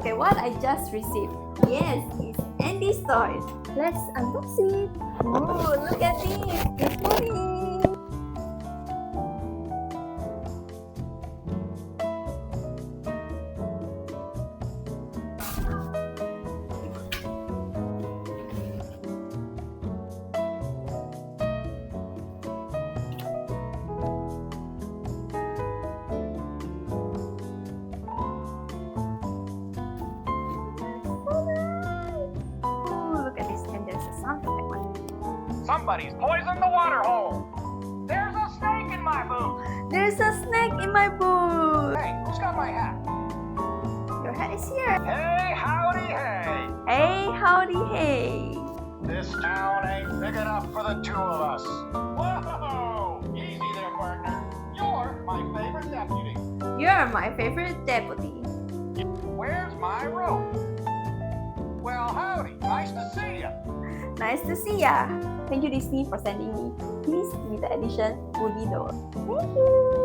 look at what I just received. Yes, it's Andy's toys. Let's unbox it. Ooh, look at this. Good morning. Look at this, and there's a sound effect one. Somebody's poisoned the water hole. There's a snake in my boot. There's a snake in my boot. Hey, who's got my hat? Your hat is here. Hey, howdy, hey. Hey, howdy, hey. This town ain't big enough for the two of us. Whoa! Easy there, partner. You're my favorite deputy. You're my favorite deputy. Where's my rope? Well, howdy. Nice to see you. Nice to see ya. Thank you, Disney, for sending me this limited edition woolly doll. Thank you.